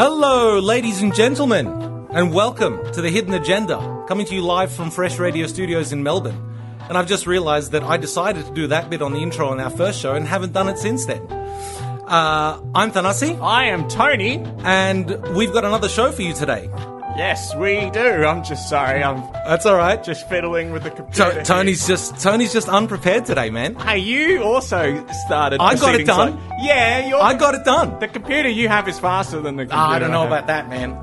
Hello, ladies and gentlemen, and welcome to The Hidden Agenda, coming to you live from Fresh Radio Studios in Melbourne. And I've just realised that I decided to do that bit on the intro on our first show and haven't done it since then. I'm Thanasi. I am Tony. And we've got another show for you today. Yes, we do. I'm just sorry. That's all right. Just fiddling with the computer. Tony's just unprepared today, man. Hey, you also started. I got it done. I got it done. The computer you have is faster than the computer. I don't know about that, man.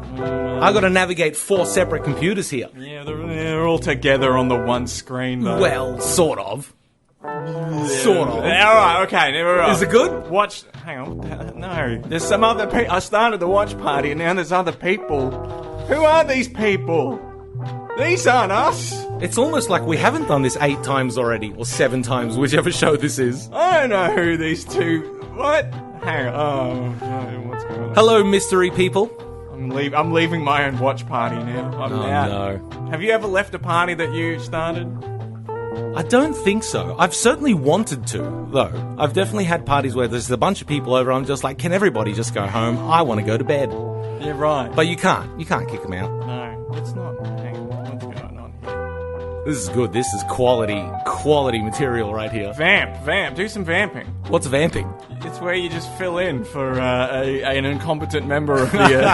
I got to navigate 4 separate computers here. Yeah, they're all together on the one screen, though. Well, sort of. Sort of. All right, okay. Never mind. Is it good? Hang on. No. There's some other people. I started the watch party, and now there's other people. Who are these people? These aren't us. It's almost like we haven't done this 8 times already, or 7 times, whichever show this is. I don't know who these two... What? Hang on. Oh, no, what's going on? Hello, mystery people. I'm leaving my own watch party now. I'm out. No. Have you ever left a party that you started? I don't think so. I've certainly wanted to, though. I've definitely had parties where there's a bunch of people over, I'm just like, can everybody just go home? I want to go to bed. Yeah, right. But you can't. You can't kick them out. No, it's not. Hang on, what's going on here? This is good. This is quality material right here. Vamp. Do some vamping. What's vamping? It's where you just fill in for an incompetent member of the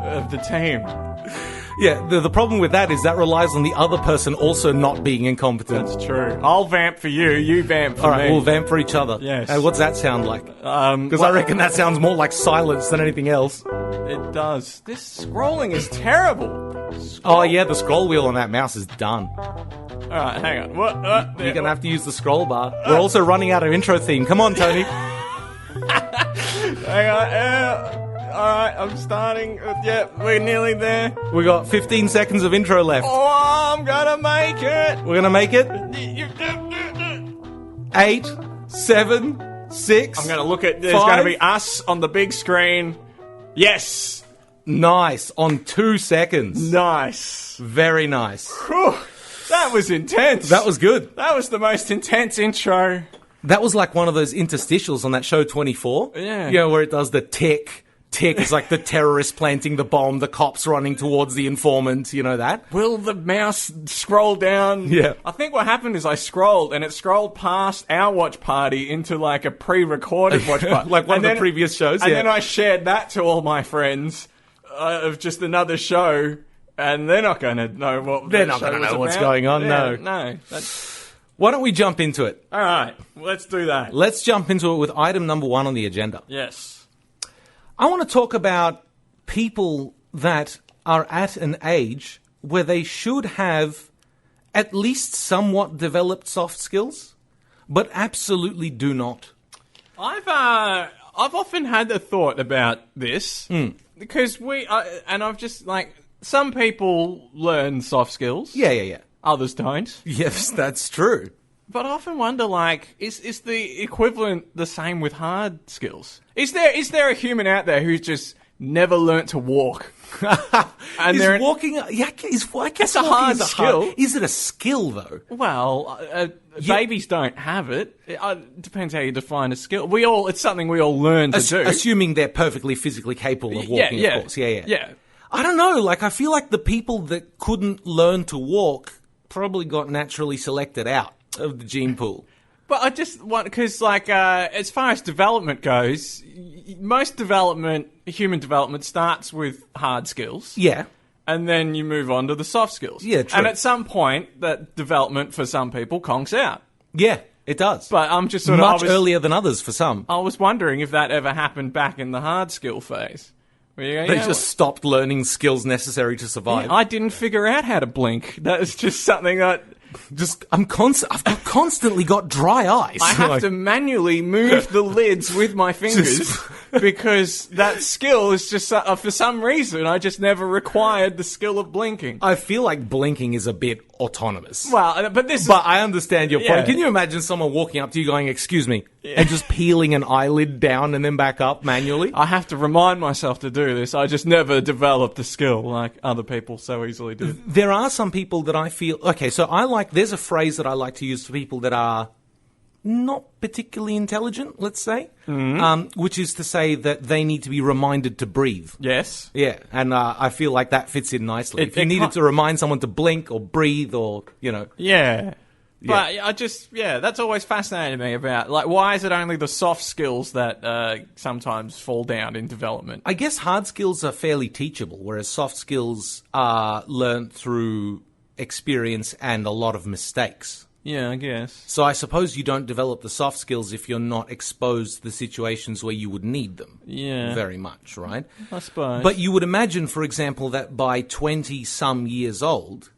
of the team. Yeah, the problem with that is that relies on the other person also not being incompetent. That's true. I'll vamp for you, you vamp for me. Alright, we'll vamp for each other. Yes. What's that sound like? Because I reckon that sounds more like silence than anything else. It does. This scrolling is terrible. Oh yeah, the scroll wheel on that mouse is done. Alright, hang on. What? You're going to have to use the scroll bar. We're also running out of intro theme. Come on, Tony. Hang on. Alright, I'm starting. Yeah, we're nearly there. We got 15 seconds of intro left. Oh, I'm gonna make it. We're gonna make it. 8, 7, 6. I'm gonna look at. There's 5. gonna be us on the big screen. Yes. Nice. On 2 seconds. Nice. Very nice. Whew. That was intense. That was good. That was the most intense intro. That was like one of those interstitials on that show 24. Yeah. You know, where it does the tick. It's like the terrorist planting the bomb, the cops running towards the informant, you know that? Will the mouse scroll down? Yeah. I think what happened is I scrolled, and it scrolled past our watch party into like a pre-recorded watch party. Like one of the previous shows, And then I shared that to all my friends of just another show, and they're not going to know what They're not going to know what's going on, yeah, no. No. Why don't we jump into it? All right, let's do that. Let's jump into it with item number 1 on the agenda. Yes. I want to talk about people that are at an age where they should have at least somewhat developed soft skills, but absolutely do not. I've often had the thought about this because and I've just like some people learn soft skills. Yeah. Others don't. Yes, that's true. But I often wonder, like, is the equivalent the same with hard skills? Is there a human out there who's just never learnt to walk? And is walking? Yeah, I guess it's a hard skill. Is it a skill though? Well, babies don't have it. It depends how you define a skill. It's something we all learn to do. Assuming they're perfectly physically capable of walking, of course. Yeah. I don't know. Like, I feel like the people that couldn't learn to walk probably got naturally selected out of the gene pool. But I just want, because like as far as development goes, most human development starts with hard skills. Yeah. And then you move on to the soft skills. Yeah, true. And at some point, that development for some people conks out. Yeah, it does. But I'm just much earlier than others for some. I was wondering if that ever happened back in the hard skill phase. They just stopped learning skills necessary to survive. Yeah, I didn't figure out how to blink. That was just something that... I've constantly got dry eyes. I have to manually move the lids with my fingers because that skill is just, for some reason, I just never required the skill of blinking. I feel like blinking is a bit autonomous. Well, but I understand your point. Yeah. Can you imagine someone walking up to you going, "Excuse me," and just peeling an eyelid down and then back up manually? I have to remind myself to do this. I just never developed the skill like other people so easily do. There are some people that I feel... Okay, so there's a phrase that I like to use for people that are not particularly intelligent, let's say, which is to say that they need to be reminded to breathe. Yes. Yeah, and I feel like that fits in nicely. If you needed to remind someone to blink or breathe or, Yeah. But that's always fascinated me about, like, why is it only the soft skills that sometimes fall down in development? I guess hard skills are fairly teachable, whereas soft skills are learned through experience and a lot of mistakes. Yeah, I guess. So I suppose you don't develop the soft skills if you're not exposed to the situations where you would need them. Yeah. Very much, right? I suppose. But you would imagine, for example, that by 20-some years old,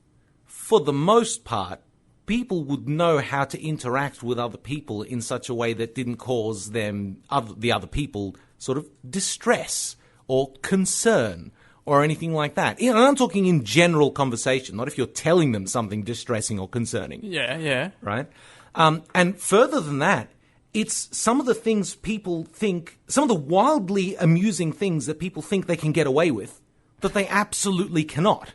for the most part, people would know how to interact with other people in such a way that didn't cause the other people sort of distress or concern or anything like that. And I'm talking in general conversation, not if you're telling them something distressing or concerning. Yeah. Right? And further than that, it's some of the things people think, some of the wildly amusing things that people think they can get away with, that they absolutely cannot.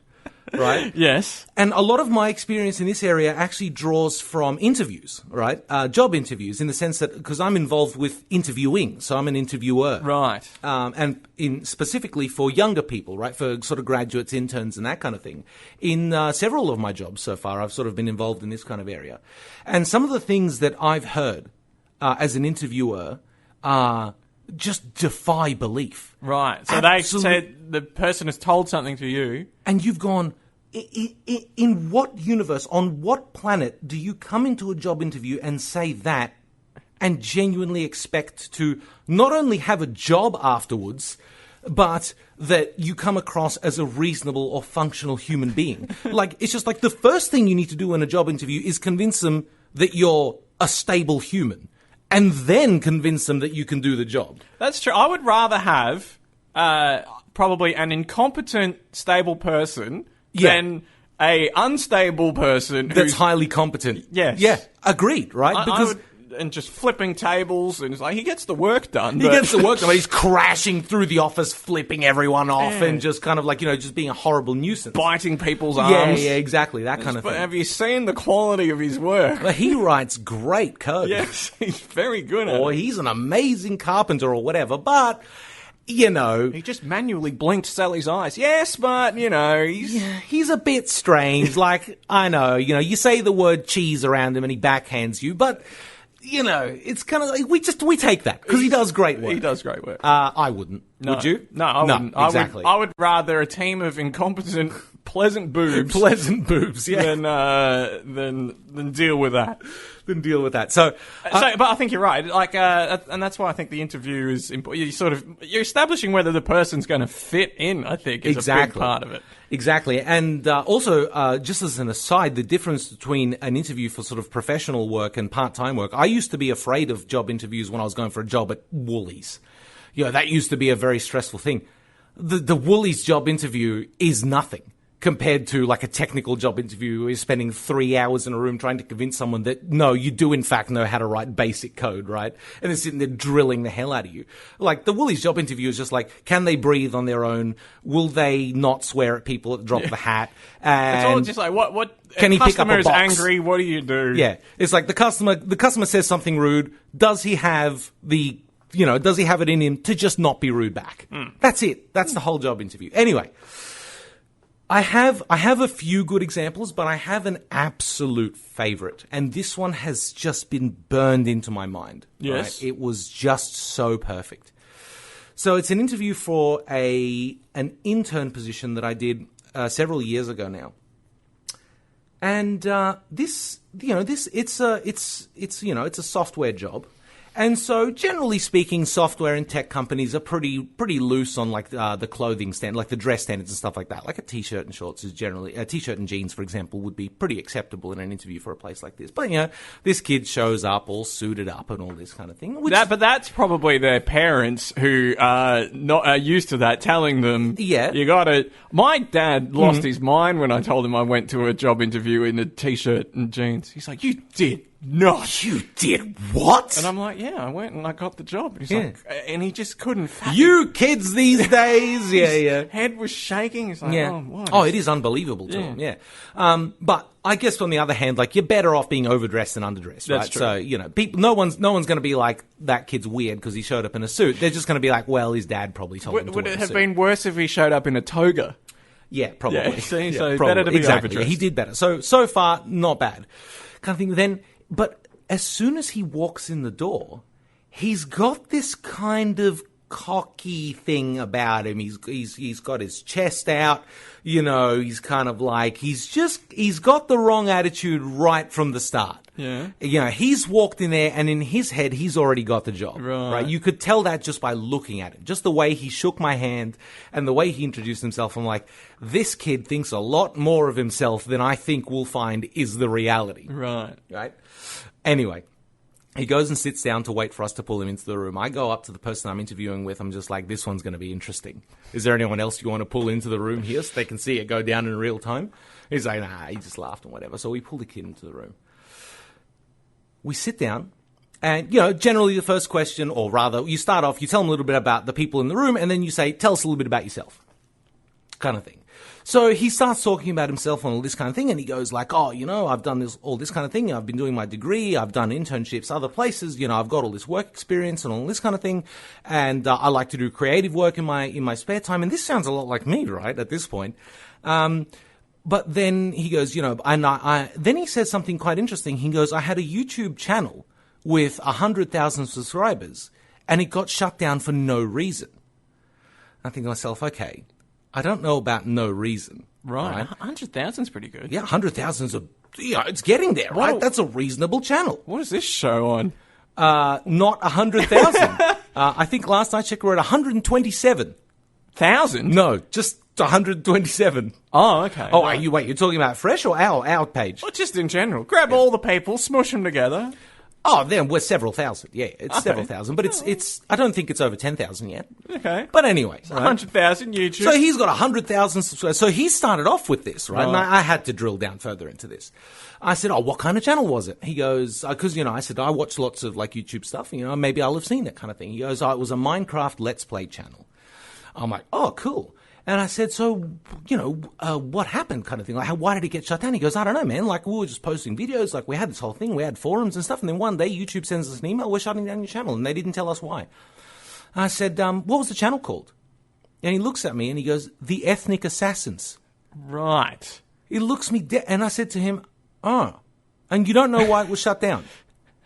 Right? Yes. And a lot of my experience in this area actually draws from interviews, right? Job interviews, in the sense that, because I'm involved with interviewing, so I'm an interviewer. Right. And specifically for younger people, right? For sort of graduates, interns, and that kind of thing. In several of my jobs so far, I've sort of been involved in this kind of area. And some of the things that I've heard as an interviewer just defy belief. Right. So they said the person has told something to you. And you've gone, in what universe, on what planet do you come into a job interview and say that and genuinely expect to not only have a job afterwards, but that you come across as a reasonable or functional human being? Like, it's just like the first thing you need to do in a job interview is convince them that you're a stable human. And then convince them that you can do the job. That's true. I would rather have probably an incompetent, stable person than a unstable person that's highly competent. Yes. Yeah, agreed, right? And just flipping tables, and it's like, he gets the work done. He gets the work done, but he's crashing through the office, flipping everyone off, and just kind of like, just being a horrible nuisance. Biting people's arms. Yeah, exactly, that kind of thing. But have you seen the quality of his work? Well, he writes great code. Yes, he's very good at it. Or he's an amazing carpenter or whatever, but... he just manually blinked Sally's eyes. Yes, but, he's a bit strange. Like, I know, you say the word cheese around him and he backhands you, but... it's kind of like, we take that, because he does great work. He does great work. I wouldn't. No. Would you? No, I wouldn't. Exactly. I would rather a team of incompetent, pleasant boobs. Yeah. Than deal with that. So, but I think you're right. Like, and that's why I think the interview is important. You're establishing whether the person's going to fit in, I think, is a big part of it. Exactly. And also, just as an aside, the difference between an interview for sort of professional work and part-time work, I used to be afraid of job interviews when I was going for a job at Woolies. That used to be a very stressful thing. The Woolies job interview is nothing compared to like a technical job interview where you're spending 3 hours in a room trying to convince someone that, no, you do in fact know how to write basic code, right? And they're sitting there drilling the hell out of you. Like, the Woolies job interview is just like, can they breathe on their own? Will they not swear at people at the drop of the hat? And it's all just like, what can he pick up a box? Customer is angry, what do you do? Yeah. It's like the customer says something rude. Does he have does he have it in him to just not be rude back? That's it. That's the whole job interview. Anyway, I have a few good examples, but I have an absolute favorite, and this one has just been burned into my mind. Yes. Right? It was just so perfect. So it's an interview for an intern position that I did several years ago now. And it's a software job. And so, generally speaking, software and tech companies are pretty loose on like the clothing stand, like the dress standards and stuff like that. Like a t-shirt and shorts is generally a t-shirt and jeans, for example, would be pretty acceptable in an interview for a place like this. But this kid shows up all suited up and all this kind of thing. But that's probably their parents who are not used to that, telling them, you got to. My dad lost his mind when I told him I went to a job interview in a t-shirt and jeans. He's like, "You did." not. You did what? And I'm like, yeah, I went and I got the job. And he's like, and he just couldn't fathom. You kids these days, yeah. His head was shaking. He's like, Yeah. oh, what? Oh, it is unbelievable to him, yeah. But I guess on the other hand, like, you're better off being overdressed than underdressed, right? That's true. So, you know, no one's going to be like, that kid's weird because he showed up in a suit. They're just going to be like, well, his dad probably told him to Would wear it a have suit. been worse if he showed up in a toga? Yeah, probably. Yeah, see, so probably. better to be exactly. overdressed. He did better. So far, not bad. Kind of thing. Then, but as soon as he walks in the door, he's got this kind of cocky thing about him. He's got his chest out, you know, he's kind of like, he's got the wrong attitude right from the start. Yeah. You know, he's walked in there and in his head, he's already got the job. Right. You could tell that just by looking at him. Just the way he shook my hand and the way he introduced himself. I'm like, this kid thinks a lot more of himself than I think we'll find is the reality. Right. Right? Anyway. He goes and sits down to wait for us to pull him into the room. I go up to the person I'm interviewing with. I'm just like, this one's going to be interesting. Is there anyone else you want to pull into the room here so they can see it go down in real time? He's like, nah, he just laughed and whatever. So we pull the kid into the room. We sit down and, you know, generally the first question, or rather, you start off, you tell them a little bit about the people in the room, and then you say, tell us a little bit about yourself. Kind of thing. So he starts talking about himself and all this kind of thing, and he goes like, oh, you know, I've done all this kind of thing. I've been doing my degree. I've done internships other places. You know, I've got all this work experience and all this kind of thing. And I like to do creative work in my spare time. And this sounds a lot like me, right, at this point. But then he goes, you know, and then he says something quite interesting. He goes, I had a YouTube channel with 100,000 subscribers, and it got shut down for no reason. I think to myself, okay, I don't know about no reason. Right. 100,000's pretty good. Yeah, 100,000's it's getting there, right? That's a reasonable channel. What is this show on? Not 100,000. I think last I checked we're at 127. 1,000? No, just 127. Oh, okay. Oh, you're talking about Fresh or our page? Well, just in general. Grab all the people, smush them together. Oh, then we're several thousand. Yeah, it's several thousand, but it's. I don't think it's over 10,000 yet. Okay, but anyway, 100,000 YouTube. So he's got 100,000 subscribers. So he started off with this, right? And I had to drill down further into this. I said, "Oh, what kind of channel was it?" He goes, "Because I said I watch lots of like YouTube stuff. You know, maybe I'll have seen that kind of thing." He goes, "Oh, it was a Minecraft Let's Play channel." I'm like, "Oh, cool." And I said, so, what happened kind of thing? Like, why did it get shut down? He goes, I don't know, man. Like, we were just posting videos. Like, we had this whole thing. We had forums and stuff. And then one day, YouTube sends us an email. We're shutting down your channel. And they didn't tell us why. I said, what was the channel called? And he looks at me and he goes, The Ethnic Assassins. Right. He looks me dead. And I said to him, oh, and you don't know why it was shut down?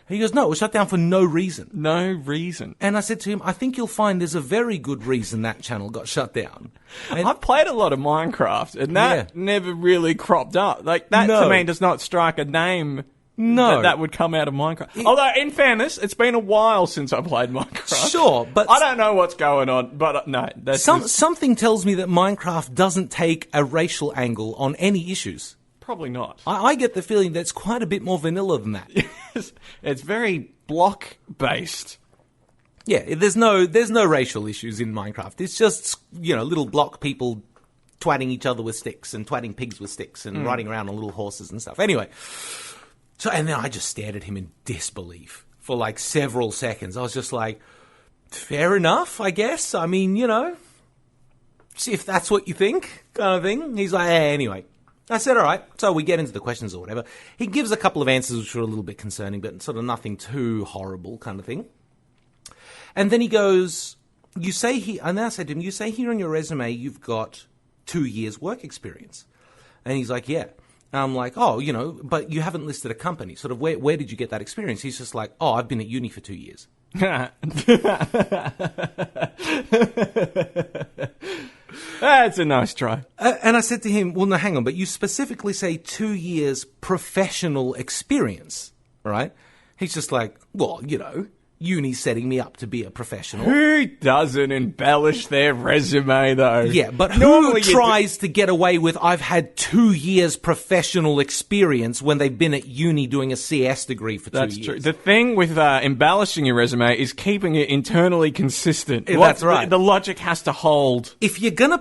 He goes, no, it was shut down for no reason. No reason. And I said to him, I think you'll find there's a very good reason that channel got shut down. And I've played a lot of Minecraft, and that never really cropped up. Like, that to me does not strike a name that would come out of Minecraft. Although, in fairness, it's been a while since I played Minecraft. Sure, but I don't know what's going on, but no. That's something tells me that Minecraft doesn't take a racial angle on any issues. Probably not. I get the feeling that it's quite a bit more vanilla than that. It's very block-based. Yeah, there's no racial issues in Minecraft. It's just, little block people twatting each other with sticks and twatting pigs with sticks and riding around on little horses and stuff. Anyway, and then I just stared at him in disbelief for like several seconds. I was just like, fair enough, I guess. I mean, see if that's what you think, kind of thing. He's like, anyway. I said, all right, so we get into the questions or whatever. He gives a couple of answers which were a little bit concerning, but sort of nothing too horrible kind of thing. And then he goes, and then I said to him, you say here on your resume you've got 2 years work experience. And he's like, yeah. And I'm like, oh, but you haven't listed a company. Sort of where did you get that experience? He's just like, oh, I've been at uni for 2 years. That's a nice try. And I said to him, well, no, hang on, but you specifically say 2 years professional experience, right? He's just like, well, uni's setting me up to be a professional. Who doesn't embellish their resume, though? Yeah, but who tries to get away with, I've had 2 years professional experience when they've been at uni doing a CS degree for 2 years? That's true. The thing with embellishing your resume is keeping it internally consistent. That's right. The logic has to hold. If you're going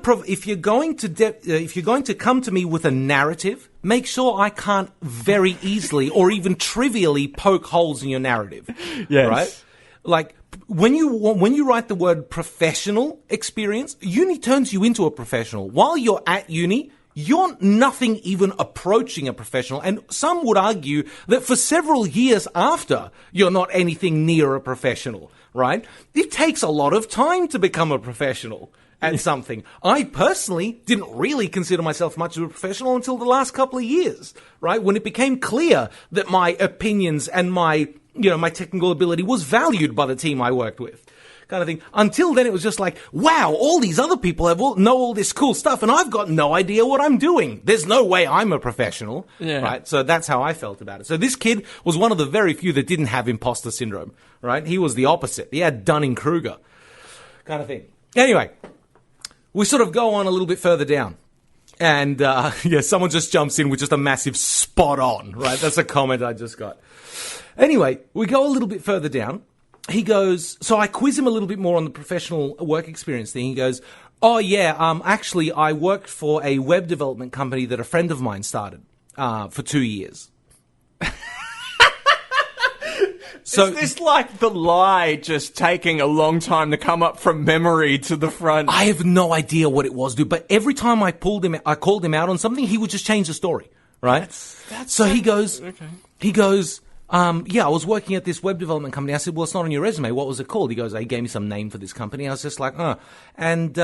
to come to me with a narrative make sure I can't very easily or even trivially poke holes in your narrative. Yes. Right? Like, when you write the word professional experience, uni turns you into a professional. While you're at uni, you're nothing even approaching a professional. And some would argue that for several years after, you're not anything near a professional, right? It takes a lot of time to become a professional at something. I personally didn't really consider myself much of a professional until the last couple of years, right? When it became clear that my opinions and my technical ability was valued by the team I worked with. Kind of thing. Until then, it was just like, wow, all these other people know all this cool stuff, and I've got no idea what I'm doing. There's no way I'm a professional, right? So that's how I felt about it. So this kid was one of the very few that didn't have imposter syndrome, right? He was the opposite. He had Dunning-Kruger kind of thing. Anyway, we sort of go on a little bit further down. And, someone just jumps in with just a massive spot on, right? That's a comment I just got. Anyway, we go a little bit further down. He goes, so I quiz him a little bit more on the professional work experience thing. He goes, oh yeah, actually I worked for a web development company that a friend of mine started, for 2 years. So, is this like the lie just taking a long time to come up from memory to the front? I have no idea what it was, dude, but every time I called him out on something, he would just change the story, right? He goes, I was working at this web development company. I said, well, it's not on your resume. What was it called? He goes, he gave me some name for this company. I was just like, And,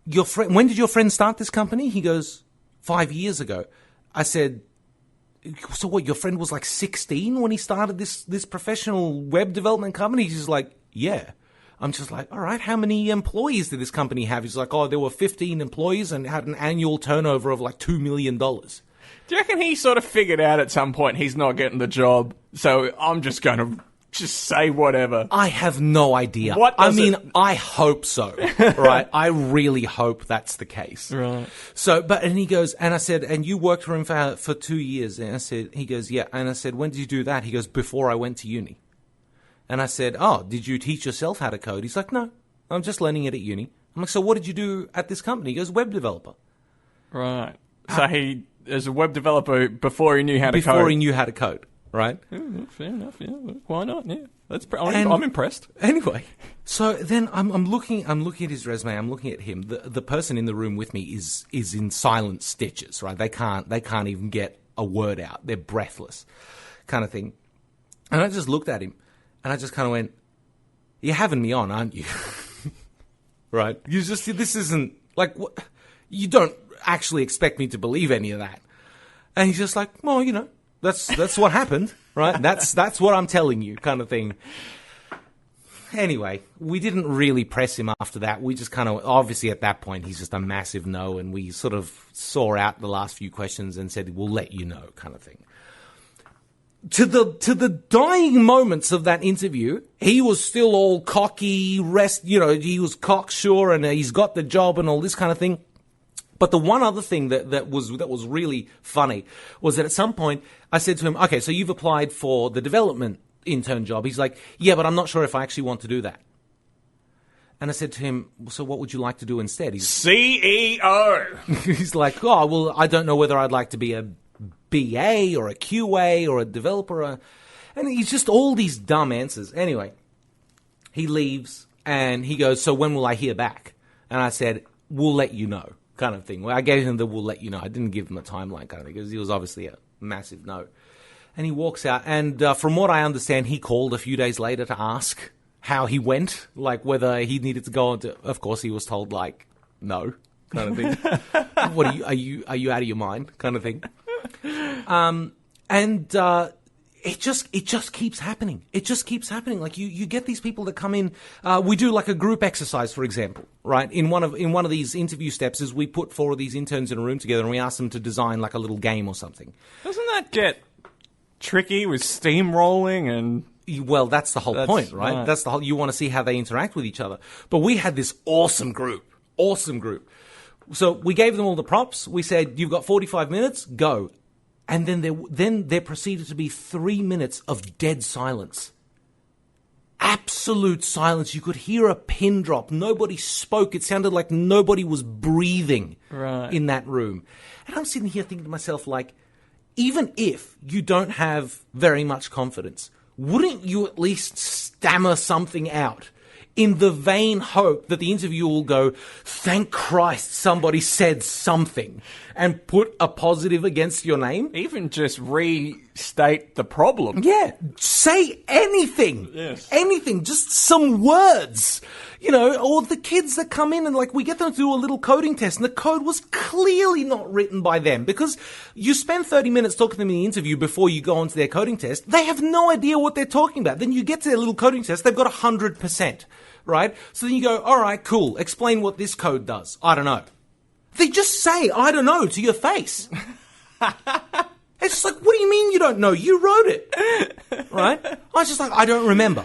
your friend, when did your friend start this company? He goes, 5 years ago. I said, so what, your friend was like 16 when he started this professional web development company? He's just like, yeah. I'm just like, all right, how many employees did this company have? He's like, there were 15 employees and had an annual turnover of like $2 million. Do you reckon he sort of figured out at some point he's not getting the job, so I'm just going to just say whatever? I have no idea. I hope so, right? I really hope that's the case. Right. So, and he goes, and I said, and you worked for him for 2 years? And I said, he goes, yeah. And I said, when did you do that? He goes, before I went to uni. And I said, did you teach yourself how to code? He's like, no, I'm just learning it at uni. I'm like, so what did you do at this company? He goes, web developer. Right. So he, as a web developer, before he knew how to code. Before he knew how to code, right? Yeah, fair enough, yeah. Why not? Yeah. I'm impressed. Anyway, so then I'm looking at his resume. I'm looking at him. The person in the room with me is in silent stitches, right? They can't even get a word out. They're breathless, kind of thing. And I just looked at him, and I just kind of went, "You're having me on, aren't you?" Right? This isn't like what you don't actually expect me to believe any of that. And he's just like, well, that's what happened, right? That's what I'm telling you, kind of thing. Anyway, we didn't really press him after that. We just kind of, obviously at that point, he's just a massive no, and we sort of saw out the last few questions and said, we'll let you know, kind of thing. To the dying moments of that interview, he was still all cocky, he was cocksure, and he's got the job and all this kind of thing. But the one other thing that was really funny was that at some point I said to him, okay, so you've applied for the development intern job. He's like, yeah, but I'm not sure if I actually want to do that. And I said to him, so what would you like to do instead? CEO. He's like, oh, well, I don't know whether I'd like to be a BA or a QA or a developer. And he's just all these dumb answers. Anyway, he leaves and he goes, so when will I hear back? And I said, we'll let you know. Kind of thing. Well, I gave him the "we'll let you know." I didn't give him a timeline kind of thing because he was obviously a massive no. And he walks out, and from what I understand, he called a few days later to ask how he went, like whether he needed to go on to. Of course, he was told like no, kind of thing. What are you out of your mind, kind of thing. It just keeps happening. It just keeps happening. Like you get these people that come in. We do like a group exercise, for example, right? In one of these interview steps, is we put 4 of these interns in a room together and we ask them to design like a little game or something. Doesn't that get tricky with steamrolling and? Well, that's the whole point, right? Right. That's the whole. You want to see how they interact with each other. But we had this awesome group. So we gave them all the props. We said, "You've got 45 minutes. Go." And then there proceeded to be 3 minutes of dead silence. absolute silence. You could hear a pin drop. Nobody spoke. It sounded like nobody was breathing in that room. And I'm sitting here thinking to myself, like, even if you don't have very much confidence, wouldn't you at least stammer something out in the vain hope that the interviewer will go, thank Christ somebody said something, and put a positive against your name? Even just restate the problem. Yeah. Say anything. Yes. Anything. Just some words. You know, or the kids that come in and, like, we get them to do a little coding test, and the code was clearly not written by them, because you spend 30 minutes talking to them in the interview before you go on to their coding test. They have no idea what they're talking about. Then you get to their little coding test, they've got 100%. Right? So then you go, all right, cool. Explain what this code does. I don't know. They just say, I don't know, to your face. It's just like, what do you mean you don't know? You wrote it. Right? I was just like, I don't remember.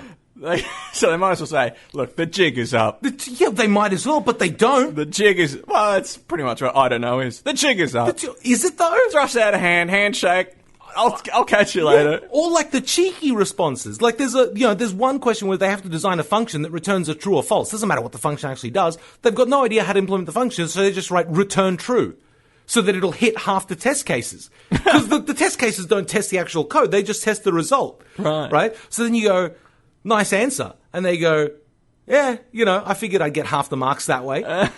So they might as well say, look, the jig is up. Yeah, they might as well, but they don't. The jig is, well, it's pretty much what I don't know is. The jig is up. Is it though? Thrust out a hand, handshake. I'll catch you later. Yeah, or like the cheeky responses. Like there's one question where they have to design a function that returns a true or false. Doesn't matter what the function actually does. They've got no idea how to implement the function, so they just write return true, so that it'll hit half the test cases. Because the test cases don't test the actual code; they just test the result. Right. So then you go, nice answer, and they go, yeah, I figured I'd get half the marks that way.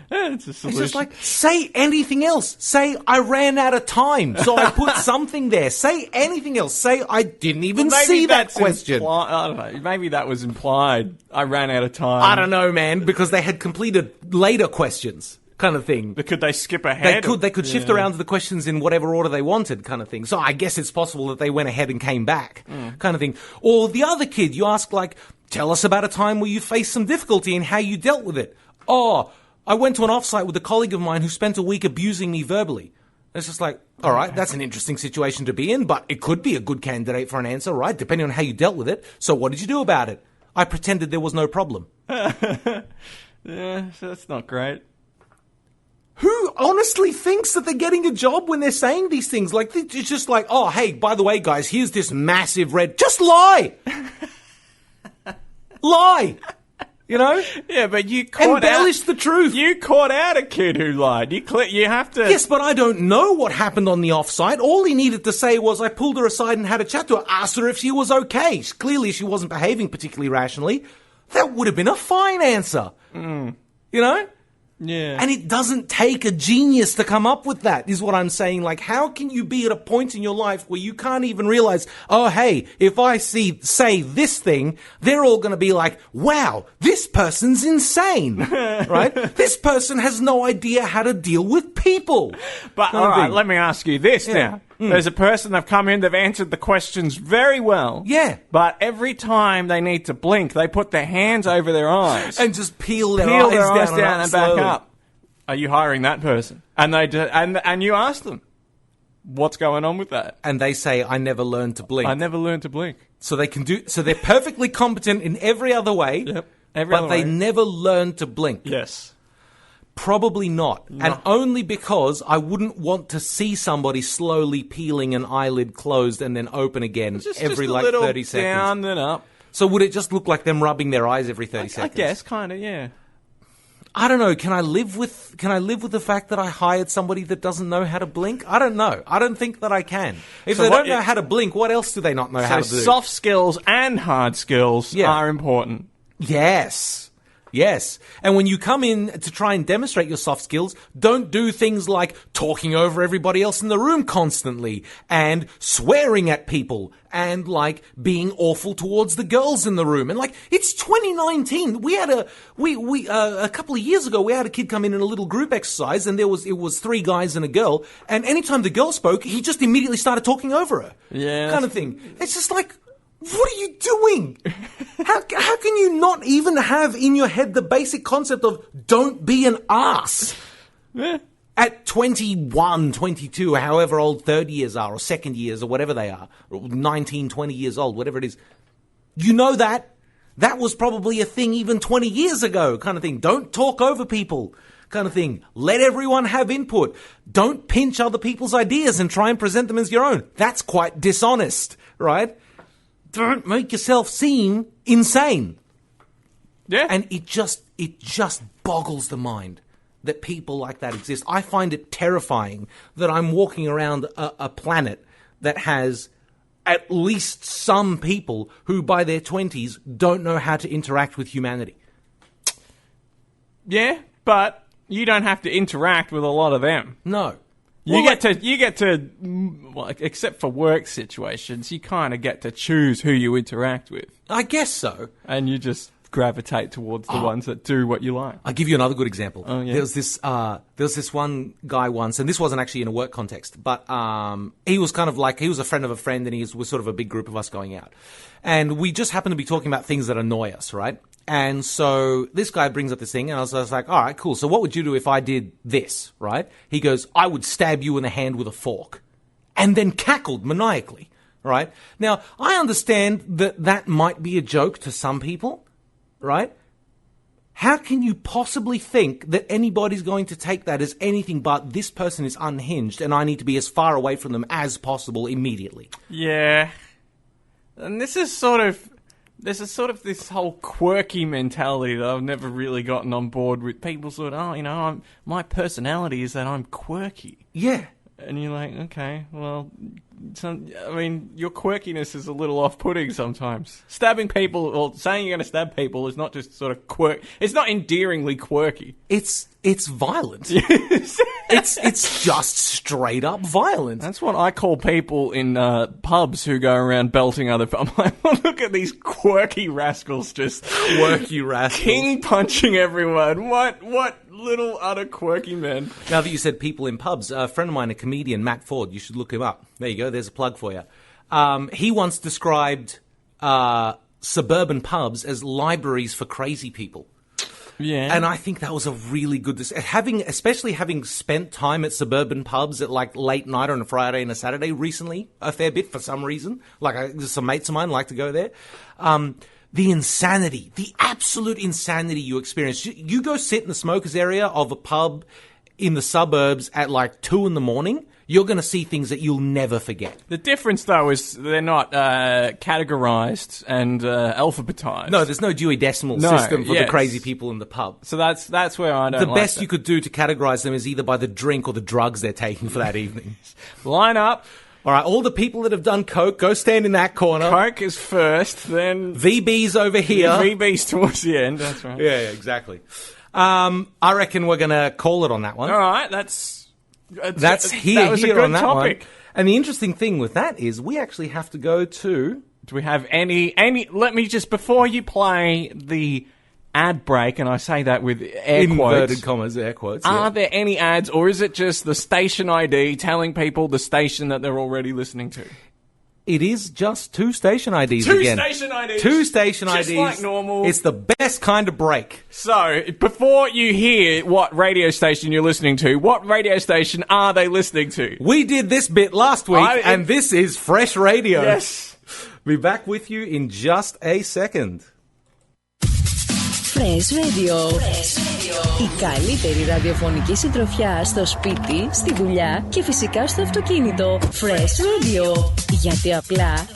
It's a solution. It's just like, say anything else. Say, I ran out of time, so I put something there. Say anything else. Say, I didn't even see that question. I don't know. Maybe that was implied. I ran out of time. I don't know, man, because they had completed later questions, kind of thing. But could they skip ahead? They could shift around to the questions in whatever order they wanted, kind of thing. So I guess it's possible that they went ahead and came back, kind of thing. Or the other kid, you ask, like, tell us about a time where you faced some difficulty and how you dealt with it. Oh, I went to an offsite with a colleague of mine who spent a week abusing me verbally. It's just like, all right, that's an interesting situation to be in, but it could be a good candidate for an answer, right? Depending on how you dealt with it. So what did you do about it? I pretended there was no problem. Yeah, that's not great. Who honestly thinks that they're getting a job when they're saying these things? Like, it's just like, oh, hey, by the way, guys, here's this massive red... Just lie! Lie! Yeah, but you caught embellish the truth. You caught out a kid who lied. You have to... Yes, but I don't know what happened on the offsite. All he needed to say was, I pulled her aside and had a chat to her, asked her if she was okay. Clearly, she wasn't behaving particularly rationally. That would have been a fine answer. Yeah. And it doesn't take a genius to come up with that, is what I'm saying. Like, how can you be at a point in your life where you can't even realize, oh, hey, if I say this thing, they're all going to be like, wow, this person's insane, right? This person has no idea how to deal with people. But, all right, let me ask you this now. There's a person, they've come in, they've answered the questions very well. Yeah. But every time they need to blink, they put their hands over their eyes. And just peel their eyes down and back up. Are you hiring that person? And they do, and you ask them, what's going on with that? And they say, I never learned to blink. I never learned to blink. So they're perfectly competent in every other way. Yep. But they never learned to blink. Yes. Probably not. No. And only because I wouldn't want to see somebody slowly peeling an eyelid closed and then open again every just a 30 seconds. Down and up. So would it just look like them rubbing their eyes every 30 seconds? I guess, kind of, yeah. I don't know. Can I live with the fact that I hired somebody that doesn't know how to blink? I don't know. I don't think that I can. If they don't know how to blink, what else do they not know how to do? Soft skills and hard skills are important. Yes. And when you come in to try and demonstrate your soft skills, don't do things like talking over everybody else in the room constantly and swearing at people and like being awful towards the girls in the room. And like, it's 2019. We had a couple of years ago, we had a kid come in a little group exercise and it was 3 guys and a girl. And anytime the girl spoke, he just immediately started talking over her. Yeah. Kind of thing. It's just like, what are you doing? How can you not even have in your head the basic concept of don't be an ass? Yeah. At 21, 22, however old 30 years are, or second years, or whatever they are, or 19, 20 years old, whatever it is. You know that. That was probably a thing even 20 years ago, kind of thing. Don't talk over people, kind of thing. Let everyone have input. Don't pinch other people's ideas and try and present them as your own. That's quite dishonest, right? don't make yourself seem insane. Yeah. And it just boggles the mind that people like that exist. I find it terrifying that I'm walking around a planet that has at least some people who by their 20s don't know how to interact with humanity. Yeah, but you don't have to interact with a lot of them. No. You get to, well, except for work situations, you kind of get to choose who you interact with. I guess so. And you just gravitate towards the ones that do what you like. I'll give you another good example. Oh, yeah. There was this one guy once, and this wasn't actually in a work context, but he was kind of like, he was a friend of a friend, and he was sort of a big group of us going out. And we just happened to be talking about things that annoy us, right? And so this guy brings up this thing, and I was like, all right, cool. So what would you do if I did this, right? He goes, I would stab you in the hand with a fork. And then cackled maniacally, right? Now, I understand that that might be a joke to some people, right? How can you possibly think that anybody's going to take that as anything but this person is unhinged and I need to be as far away from them as possible immediately? Yeah. And this is sort of this whole quirky mentality that I've never really gotten on board with. People sort of, my personality is that I'm quirky. Yeah. And you're like, okay, well, your quirkiness is a little off-putting sometimes. Stabbing people, or saying you're going to stab people is not just sort of it's not endearingly quirky. It's violent. It's just straight up violent. That's what I call people in pubs who go around belting other people. I'm like, look at these quirky rascals just... Quirky rascals. King punching everyone. What little utter quirky men. Now that you said people in pubs, a friend of mine, a comedian, Matt Ford, you should look him up. There you go, there's a plug for you. He once described suburban pubs as libraries for crazy people. Yeah. And I think that was a really good... especially having spent time at suburban pubs at like late night on a Friday and a Saturday recently, a fair bit for some reason. Like some mates of mine like to go there. The insanity, the absolute insanity you experience. You go sit in the smokers area of a pub in the suburbs at like 2 a.m, you're going to see things that you'll never forget. The difference, though, is they're not categorized and alphabetized. No, there's no Dewey Decimal System for the crazy people in the pub. So that's where I don't The best you could do to categorize them is either by the drink or the drugs they're taking for that evening. Line up. All right, all the people that have done coke, go stand in that corner. Coke is first, then... VB's over here. VB's towards the end, that's right. Yeah, exactly. I reckon we're going to call it on that one. All right, that was here a good on that topic. One. And the interesting thing with that is we actually have to go to... Do we have any... Let me just, before you play the... ad break, and I say that with inverted commas, air quotes. Are there any ads, or is it just the station ID telling people the station that they're already listening to? It is just 2 station IDs again. 2 station IDs. 2 station IDs. Just like normal. It's the best kind of break. So, before you hear what radio station you're listening to, what radio station are they listening to? We did this bit last week, and this is Fresh Radio. Yes. Be back with you in just a second. Fresh Radio. Η καλύτερη ραδιοφωνική συντροφιά στο σπίτι, στη δουλειά και φυσικά στο αυτοκίνητο. Fresh Radio. Γιατί απλά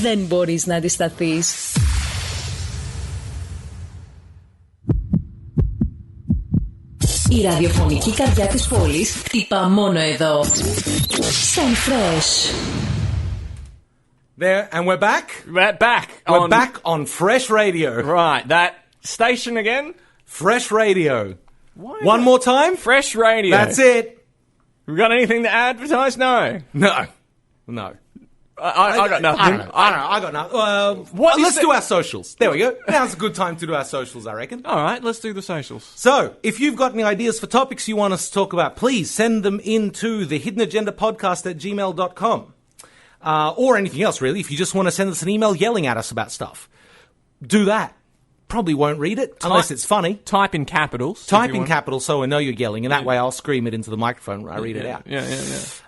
δεν μπορείς να αντισταθείς. Η ραδιοφωνική καρδιά της πόλης χτυπά μόνο εδώ. Σαν Fresh. There, and we're back. We're back. We're back on Fresh Radio. Right, that station again? Fresh Radio. One more time? Fresh Radio. That's it. We got anything to advertise? No. No. I got nothing. I got nothing. Let's do our socials. There we go. Now's a good time to do our socials, I reckon. All right, let's do the socials. So, if you've got any ideas for topics you want us to talk about, please send them into the Hidden Agenda Podcast at gmail.com. Or anything else, really. If you just want to send us an email yelling at us about stuff, do that. Probably won't read it unless it's funny. Type in capitals. Type in capitals so I know you're yelling, and that way I'll scream it into the microphone when I read it out. Yeah.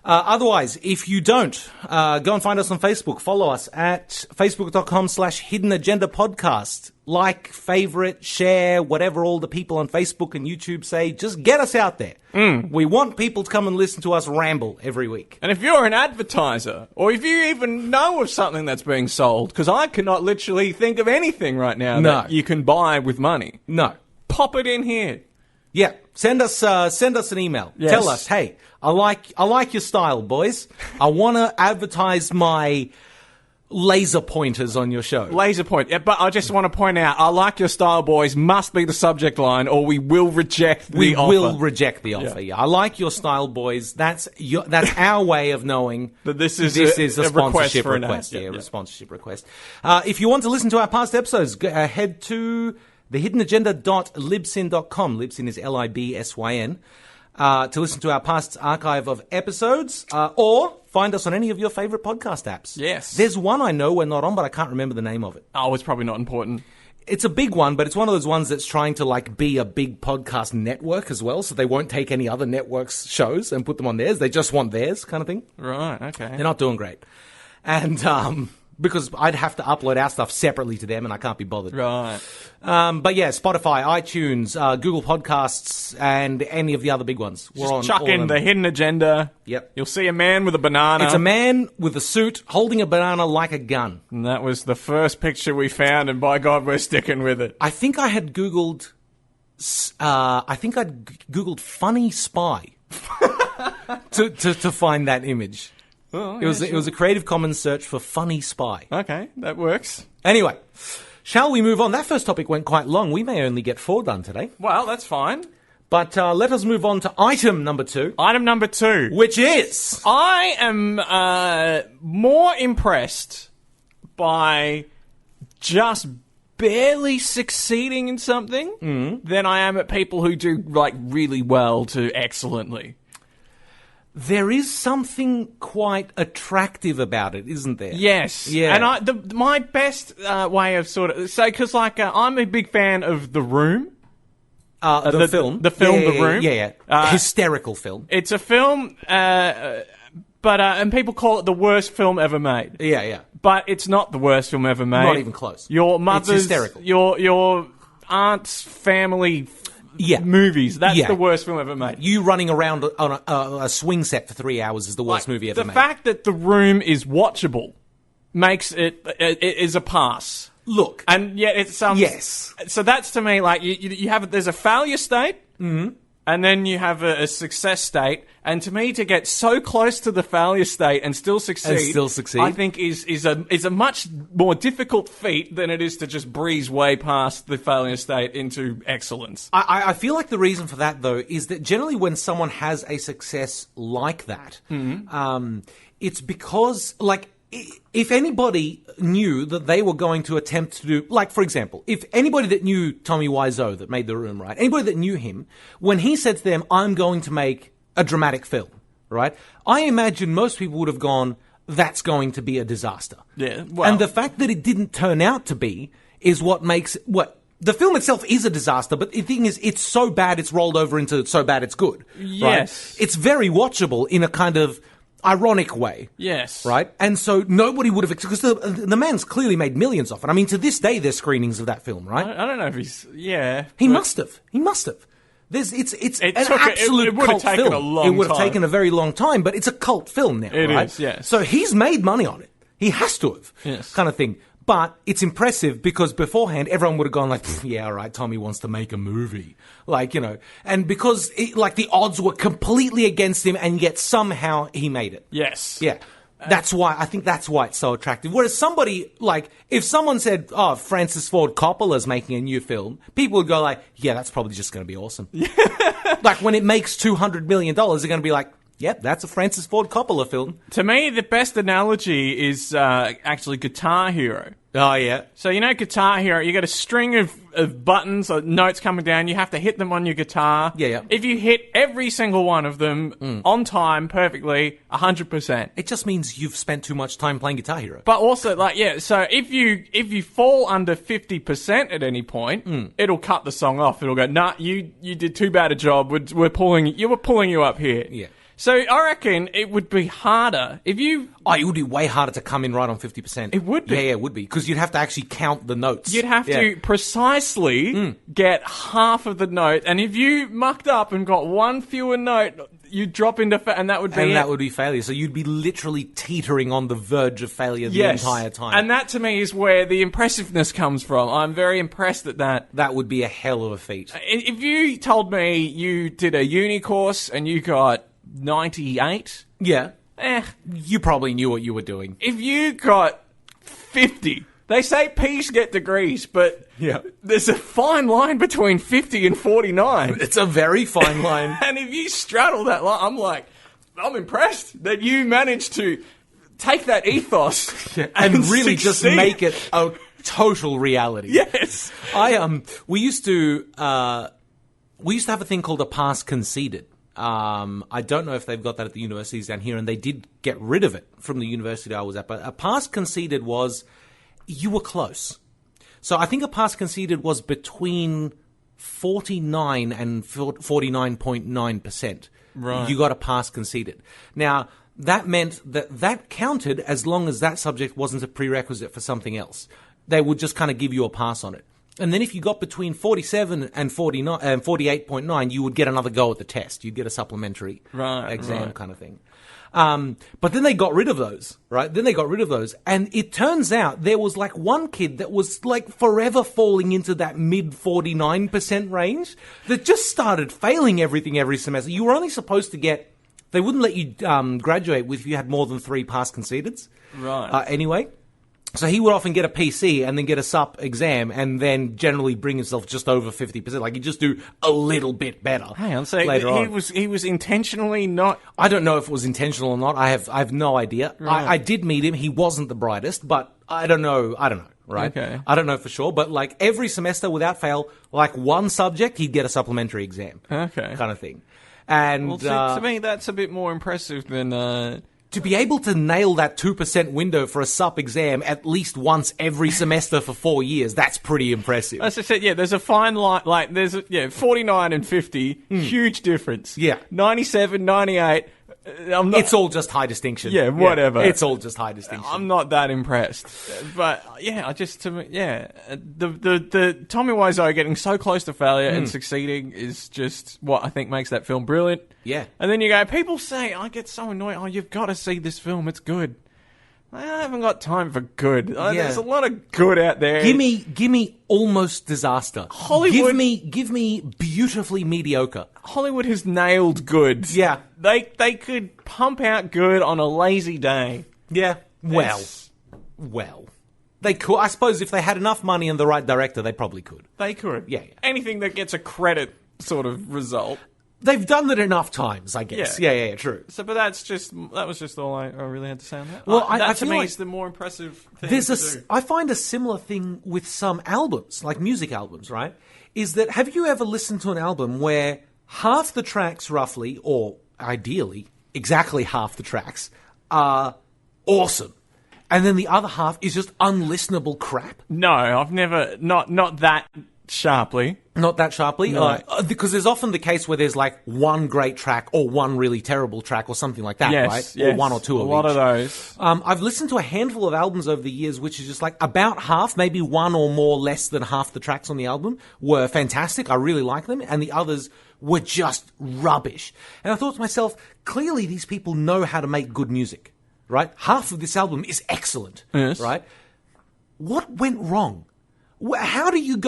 Otherwise, if you don't, go and find us on Facebook. Follow us at facebook.com/Hidden Agenda Podcast. like, favorite, share, whatever all the people on Facebook and YouTube say. Just get us out there. We want people to come and listen to us ramble every week. And if you're an advertiser, or if you even know of something that's being sold, because I cannot literally think of anything right now that you can buy with money. No. Pop it in here. Yeah, send us an email. Yes. Tell us, hey, I like your style, boys. I want to advertise my laser pointers on your show. Laser point. Yeah, but I just want to point out, I like your style, boys, must be the subject line, or we will reject the offer. We will reject the offer, yeah. I like your style, boys. That's our way of knowing that this is a sponsorship request. Yeah, A sponsorship request. If you want to listen to our past episodes, head to thehiddenagenda.libsyn.com. Libsyn is Libsyn. To listen to our past archive of episodes, or find us on any of your favourite podcast apps. Yes. There's one I know we're not on, but I can't remember the name of it. Oh, it's probably not important. It's a big one, but it's one of those ones that's trying to be a big podcast network as well, so they won't take any other networks' shows and put them on theirs. They just want theirs, kind of thing. Right, okay. They're not doing great. And because I'd have to upload our stuff separately to them, and I can't be bothered. Right. But yeah, Spotify, iTunes, Google Podcasts, and any of the other big ones. We're on chuck all in of the them. Hidden Agenda. Yep. You'll see a man with a banana. It's a man with a suit holding a banana like a gun. And that was the first picture we found, and by God, we're sticking with it. I think I had Googled... I'd Googled funny spy to find that image. Oh, It was a Creative Commons search for funny spy. Okay, that works. Anyway, shall we move on? That first topic went quite long. We may only get 4 done today. Well, that's fine. But let us move on to item number 2. Item number 2. Which is... I am more impressed by just barely succeeding in something than I am at people who do, really well to excellently. There is something quite attractive about it, isn't there? Yes. Yeah. And my best way of because I'm a big fan of The Room. The film. The film, yeah, The Room. Yeah. Hysterical film. It's a film, and people call it the worst film ever made. Yeah. But it's not the worst film ever made. Not even close. Your mother's... It's hysterical. Your aunt's family... movies. That's the worst film ever made. You running around on a swing set for 3 hours is the worst movie ever made. The fact that The Room is watchable makes it is a pass. Look. And yet it's yes. So that's to me you have there's a failure state, and then you have a success state. And to me, to get so close to the failure state and still succeed, I think is a much more difficult feat than it is to just breeze way past the failure state into excellence. I feel like the reason for that, though, is that generally when someone has a success like that, it's because, if anybody knew that they were going to attempt to do, for example, if anybody that knew Tommy Wiseau that made The Room, right? Anybody that knew him, when he said to them, I'm going to make a dramatic film, right? I imagine most people would have gone, that's going to be a disaster. Yeah, well... And the fact that it didn't turn out to be is what makes... The film itself is a disaster, but the thing is, it's so bad it's rolled over into so bad it's good. Yes. Right? It's very watchable in a kind of ironic way. Yes. Right? And so nobody would have... Because the man's clearly made millions off it. I mean, to this day, there's screenings of that film, right? I don't know if he's... Yeah. He must have. It's an absolute cult film. It would have taken a very long time, but it's a cult film now, It right? is, yes. So he's made money on it. He has to have, yes. kind of thing. But it's impressive because beforehand, everyone would have gone yeah, all right, Tommy wants to make a movie. And because, the odds were completely against him, and yet somehow he made it. Yes. Yeah. I think that's why it's so attractive. Whereas somebody, if someone said, Francis Ford Coppola's making a new film, people would go yeah, that's probably just going to be awesome. When it makes $200 million, they're going to be yep, that's a Francis Ford Coppola film. To me, the best analogy is actually Guitar Hero. Oh, yeah. So, Guitar Hero, you got a string of buttons or notes coming down. You have to hit them on your guitar. Yeah. If you hit every single one of them on time, perfectly, 100%. It just means you've spent too much time playing Guitar Hero. But also, so if you fall under 50% at any point, it'll cut the song off. It'll go, nah, you did too bad a job. You were pulling you up here. Yeah. So I reckon it would be harder if you... Oh, it would be way harder to come in right on 50%. It would be. Yeah, it would be. Because you'd have to actually count the notes. You'd have to precisely get half of the note, and if you mucked up and got one fewer note, you'd drop into... and that would be that would be failure. So you'd be literally teetering on the verge of failure the entire time. And that, to me, is where the impressiveness comes from. I'm very impressed at that. That would be a hell of a feat. If you told me you did a uni course and you got 98... Yeah. You probably knew what you were doing. If you got 50, they say P's get degrees, but there's a fine line between 50 and 49. It's a very fine line. And if you straddle that line, I'm impressed that you managed to take that ethos and really succeed. just make it a total reality. Yes. We used to have a thing called a pass conceded. I don't know if they've got that at the universities down here, and they did get rid of it from the university I was at. But a pass conceded was you were close. So I think a pass conceded was between 49 and 49.9%. Right. You got a pass conceded. Now, that meant that counted as long as that subject wasn't a prerequisite for something else. They would just kind of give you a pass on it. And then if you got between 47 and 49 and 48.9, you would get another go at the test. You'd get a supplementary exam kind of thing. But then they got rid of those, right? Then they got rid of those. And it turns out there was like one kid that was like forever falling into that mid 49% range that just started failing everything every semester. You were only supposed to get, they wouldn't let you graduate if you had more than 3 pass concededs. Right. Anyway. So he would often get a PC and then get a sup exam and then generally bring himself just over 50%. Like he'd just do a little bit better. Hang on, so later on. he was intentionally not... I don't know if it was intentional or not. I have no idea. Right. I did meet him. He wasn't the brightest, but I don't know, right? Okay. I don't know for sure, but like every semester without fail, like one subject, he'd get a supplementary exam. Okay. Kind of thing. And Well, to me, that's a bit more impressive than... To be able to nail that 2% window for a sup exam at least once every semester for 4 years, that's pretty impressive. As I said, there's a fine line, like, 49 and 50, huge difference. Yeah. 97, 98, I'm not... It's all just high distinction. Yeah, whatever. It's all just high distinction. I'm not that impressed. But, the Tommy Wiseau getting so close to failure and succeeding is just what I think makes that film brilliant. Yeah. And then you go, people say, I get so annoyed, you've got to see this film, it's good. I haven't got time for good. There's a lot of good out there. Give me almost disaster. Hollywood. Give me beautifully mediocre. Hollywood has nailed good. Yeah. They could pump out good on a lazy day. Yeah. Well. They could. I suppose if they had enough money and the right director, they probably could. They could. Yeah. Anything that gets a credit sort of result. They've done it enough times, I guess. Yeah, true. So, but that was just all I really had to say on that. Well, that to feel me like is the more impressive thing to do. I find a similar thing with some albums, like music albums, right? Is that, have you ever listened to an album where half the tracks roughly, or ideally, exactly half the tracks, are awesome, and then the other half is just unlistenable crap? No, I've never, not that sharply. Not that sharply? No. Because there's often the case where there's like one great track or one really terrible track or something like that, right? Yes. Or one or two of each. A lot of those. I've listened to a handful of albums over the years, which is just like about half, maybe one or more less than half the tracks on the album were fantastic. I really like them. And the others were just rubbish. And I thought to myself, clearly these people know how to make good music, right? Half of this album is excellent, yes. Right? What went wrong? How do you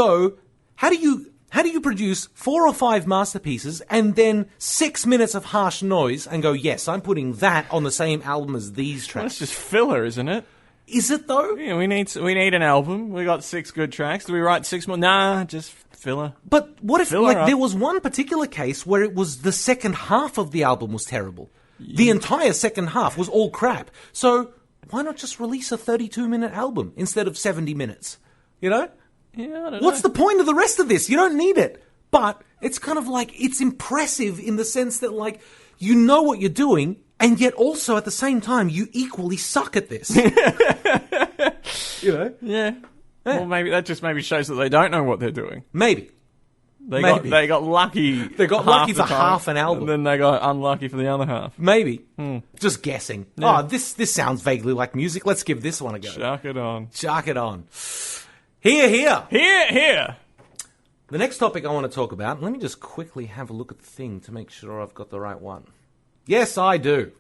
produce 4 or 5 masterpieces and then 6 minutes of harsh noise and go, yes, I'm putting that on the same album as these tracks? Well, that's just filler, isn't it? Is it though? Yeah, we need an album. We got 6 good tracks. Do we write 6 more? Nah, just filler. But what if Filler up. there was one particular case where it was the second half of the album was terrible? Yeah. The entire second half was all crap. So why not just release a 32-minute album instead of 70 minutes? You know? Yeah, I don't know. What's the point of the rest of this? You don't need it. But it's kind of like, it's impressive in the sense that, like, you know what you're doing, and yet also at the same time, you equally suck at this. You know? Yeah. Well, maybe that just shows that they don't know what they're doing. Maybe. They Maybe. got lucky. They got lucky for half an album. And then they got unlucky for the other half. Maybe. Just guessing. Yeah. Oh, this sounds vaguely like music. Let's give this one a go. Chuck it on. Chuck it on. Here. Here. The next topic I want to talk about, let me just quickly have a look at the thing to make sure I've got the right one. Yes, I do.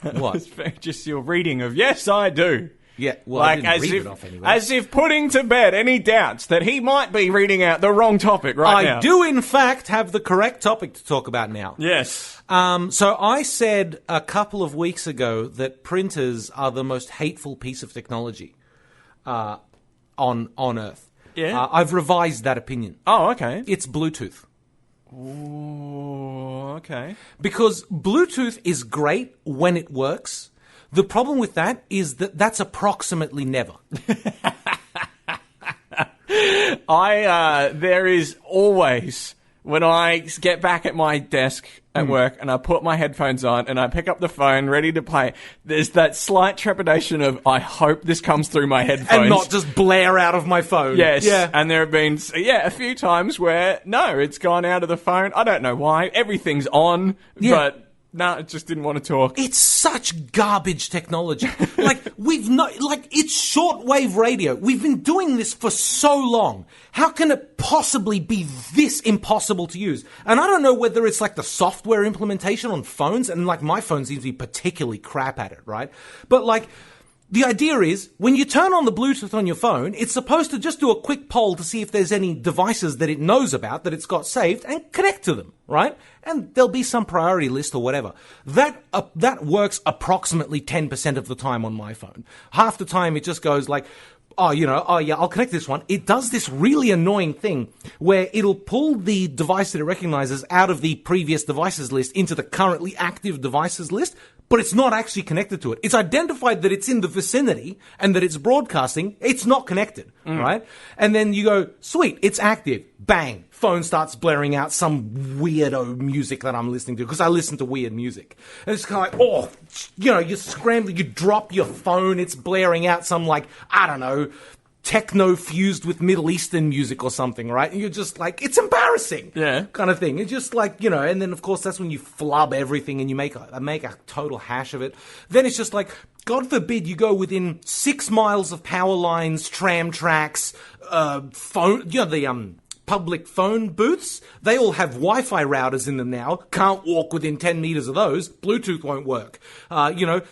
What? It's just your reading of yes, I do. Yeah, well, I didn't read it off anyway. As if putting to bed any doubts that he might be reading out the wrong topic right now. I do, in fact, have the correct topic to talk about now. Yes. So I said a couple of weeks ago that printers are the most hateful piece of technology on Earth. Yeah. I've revised that opinion. Oh, okay. It's Bluetooth. Ooh, okay. Because Bluetooth is great when it works. The problem with that is that that's approximately never. There is always, when I get back at my desk at work and I put my headphones on and I pick up the phone ready to play, there's that slight trepidation of, I hope this comes through my headphones. And not just blare out of my phone. Yes. Yeah. And there have been, a few times where, no, it's gone out of the phone. I don't know why. Everything's on, but... No, it just didn't want to talk. It's such garbage technology. It's shortwave radio. We've been doing this for so long. How can it possibly be this impossible to use? And I don't know whether it's like the software implementation on phones, and like my phone seems to be particularly crap at it, right? But like, the idea is, when you turn on the Bluetooth on your phone, it's supposed to just do a quick poll to see if there's any devices that it knows about, that it's got saved, and connect to them, right? And there'll be some priority list or whatever. That works approximately 10% of the time on my phone. Half the time it just goes like, I'll connect this one. It does this really annoying thing where it'll pull the device that it recognizes out of the previous devices list into the currently active devices list, but it's not actually connected to it. It's identified that it's in the vicinity and that it's broadcasting. It's not connected, right? And then you go, sweet, it's active. Bang. Phone starts blaring out some weirdo music that I'm listening to, because I listen to weird music. And it's kind of like, you're scrambling, you drop your phone, it's blaring out some like, I don't know, techno fused with Middle Eastern music or something, right? And you're just like, it's embarrassing, kind of thing. It's just like, and then of course that's when you flub everything and you make a total hash of it. Then it's just like, God forbid you go within 6 miles of power lines, tram tracks, public phone booths. They all have Wi-Fi routers in them now. Can't walk within 10 meters of those. Bluetooth won't work.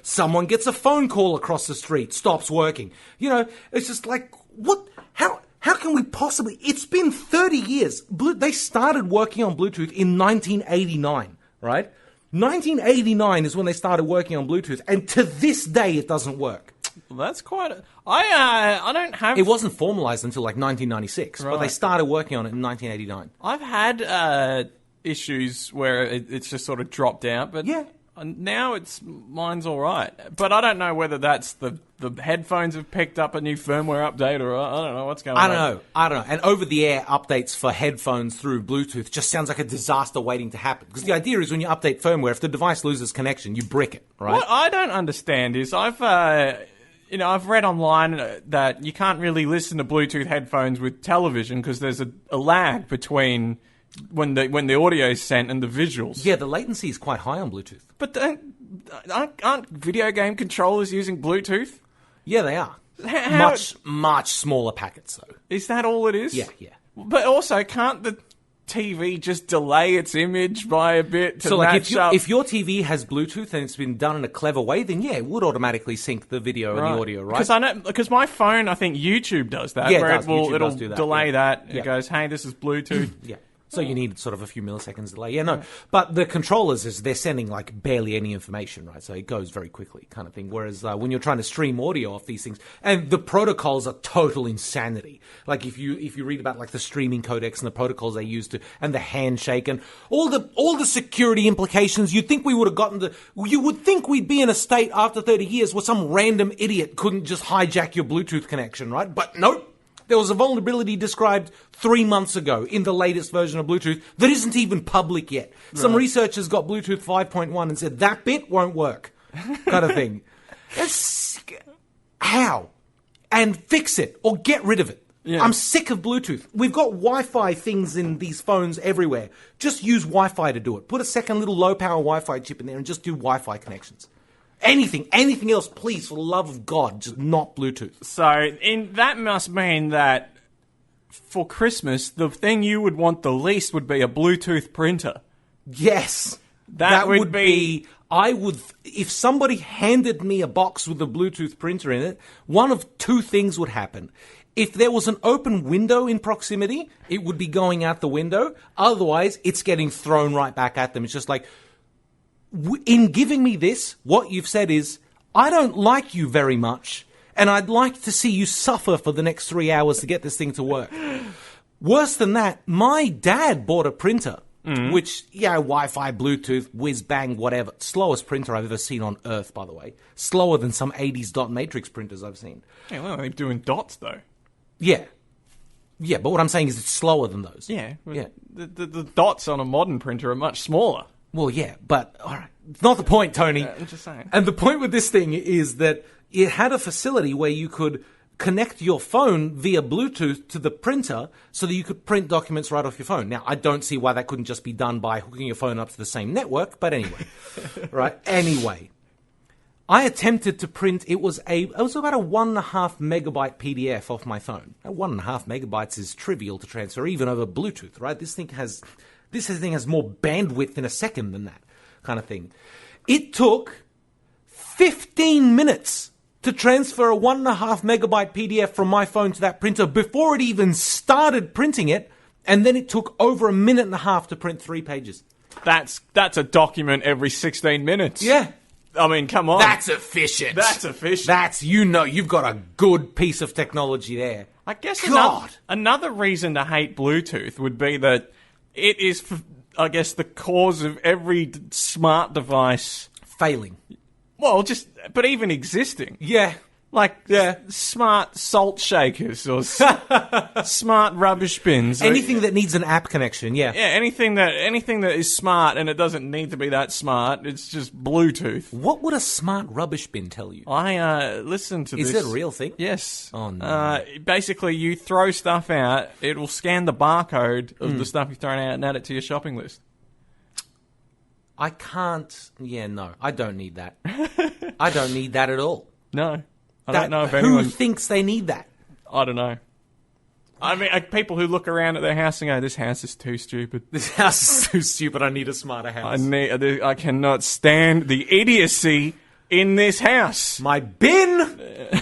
Someone gets a phone call across the street, stops working. It's just like, what? How can we possibly? It's been 30 years. They started working on Bluetooth in 1989, right? 1989 is when they started working on Bluetooth, and to this day it doesn't work. Well, that's quite I don't have... It wasn't formalized until like 1996, but they started working on it in 1989. I've had issues where it's just sort of dropped out, but now mine's all right. But I don't know whether that's the headphones have picked up a new firmware update, or I don't know what's going on. I don't know. And over-the-air updates for headphones through Bluetooth just sounds like a disaster waiting to happen. Because the idea is when you update firmware, if the device loses connection, you brick it, right? What I don't understand is I've read online that you can't really listen to Bluetooth headphones with television because there's a lag between when the audio is sent and the visuals. Yeah, the latency is quite high on Bluetooth. But aren't video game controllers using Bluetooth? Yeah, they are. Much smaller packets, though. Is that all it is? Yeah. But also, can't the TV just delay its image by a bit to match up? If your TV has Bluetooth and it's been done in a clever way, then yeah, it would automatically sync the video and the audio, right? Because my phone, I think YouTube does that. Yeah, where it'll do that, delay that. It goes, hey, this is Bluetooth. Yeah. So you need sort of a few milliseconds delay. Yeah, no. But the controllers, they're sending like barely any information, right? So it goes very quickly kind of thing. Whereas when you're trying to stream audio off these things, and the protocols are total insanity. Like if you read about like the streaming codecs and the protocols they use and the handshake and all the security implications, you think would think we'd be in a state after 30 years where some random idiot couldn't just hijack your Bluetooth connection, right? But nope. There was a vulnerability described 3 months ago in the latest version of Bluetooth that isn't even public yet. Right. Some researchers got Bluetooth 5.1 and said, that bit won't work, kind of thing. How? And fix it, or get rid of it. Yeah. I'm sick of Bluetooth. We've got Wi-Fi things in these phones everywhere. Just use Wi-Fi to do it. Put a second little low-power Wi-Fi chip in there and just do Wi-Fi connections. Anything else, please, for the love of God, just not Bluetooth. So, that must mean that for Christmas, the thing you would want the least would be a Bluetooth printer. Yes. That would be... if somebody handed me a box with a Bluetooth printer in it, one of two things would happen. If there was an open window in proximity, it would be going out the window. Otherwise, it's getting thrown right back at them. It's just like, in giving me this, what you've said is, I don't like you very much, and I'd like to see you suffer for the next 3 hours to get this thing to work. Worse than that, my dad bought a printer, which, Wi-Fi, Bluetooth, whiz-bang, whatever. Slowest printer I've ever seen on Earth, by the way. Slower than some 80s dot matrix printers I've seen. Yeah, well, they're doing dots, though. Yeah. Yeah, but what I'm saying is it's slower than those. Yeah. Yeah. The dots on a modern printer are much smaller. Well, yeah, but, all right. It's not the point, Tony. I'm just saying. And the point with this thing is that it had a facility where you could connect your phone via Bluetooth to the printer so that you could print documents right off your phone. Now, I don't see why that couldn't just be done by hooking your phone up to the same network, but anyway. Right? Anyway. I attempted to print, it was about a 1.5 megabyte PDF off my phone. Now, 1.5 megabytes is trivial to transfer, even over Bluetooth, right? This thing has more bandwidth in a second than that kind of thing. It took 15 minutes to transfer a 1.5 megabyte PDF from my phone to that printer before it even started printing it, and then it took over 1.5 minutes to print 3 pages. That's a document every 16 minutes. Yeah. I mean, come on. That's efficient. You've got a good piece of technology there. I guess God. Another reason to hate Bluetooth would be that it is, I guess, the cause of every smart device failing. Well, but even existing. Yeah. Like smart salt shakers or smart rubbish bins. Anything that needs an app connection, yeah. Yeah, anything that is smart and it doesn't need to be that smart. It's just Bluetooth. What would a smart rubbish bin tell you? I listened to this. Is it a real thing? Yes. Oh, no. Basically, you throw stuff out, it will scan the barcode of the stuff you've thrown out and add it to your shopping list. I can't... Yeah, no. I don't need that. I don't need that at all. No. I don't know if anyone... Who thinks they need that? I don't know. I mean, people who look around at their house and go, this house is too stupid. This house is too stupid. I need a smarter house. I cannot stand the idiocy in this house. My bin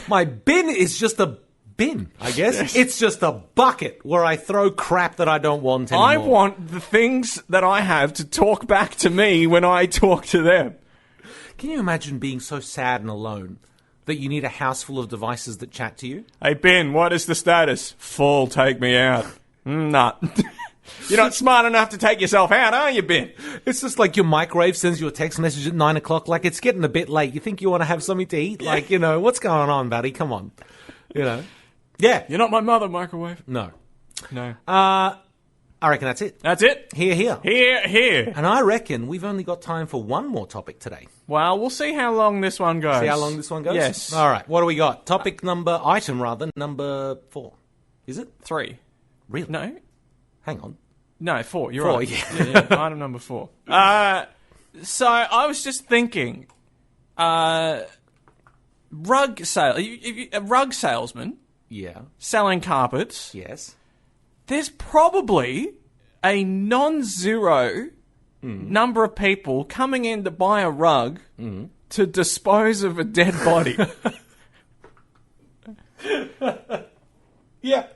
is just a bin, I guess. Yes. It's just a bucket where I throw crap that I don't want anymore. I want the things that I have to talk back to me when I talk to them. Can you imagine being so sad and alone that you need a house full of devices that chat to you? Hey, Ben, what is the status? Full, take me out. Nah. You're not smart enough to take yourself out, are you, Ben? It's just like your microwave sends you a text message at 9 o'clock, like it's getting a bit late. You think you want to have something to eat? Yeah. Like, what's going on, buddy? Come on. Yeah. You're not my mother, microwave. No. I reckon that's it. That's it? Here. Here. And I reckon we've only got time for one more topic today. Well, we'll see how long this one goes. Yes. All right. What do we got? Item number 4. Is it? 3. Really? No. Hang on. No, 4. You're 4, right. Yeah. Item number 4. So I was just thinking, a rug salesman. Yeah. Selling carpets. Yes. There's probably a non-zero number of people coming in to buy a rug to dispose of a dead body. Yeah.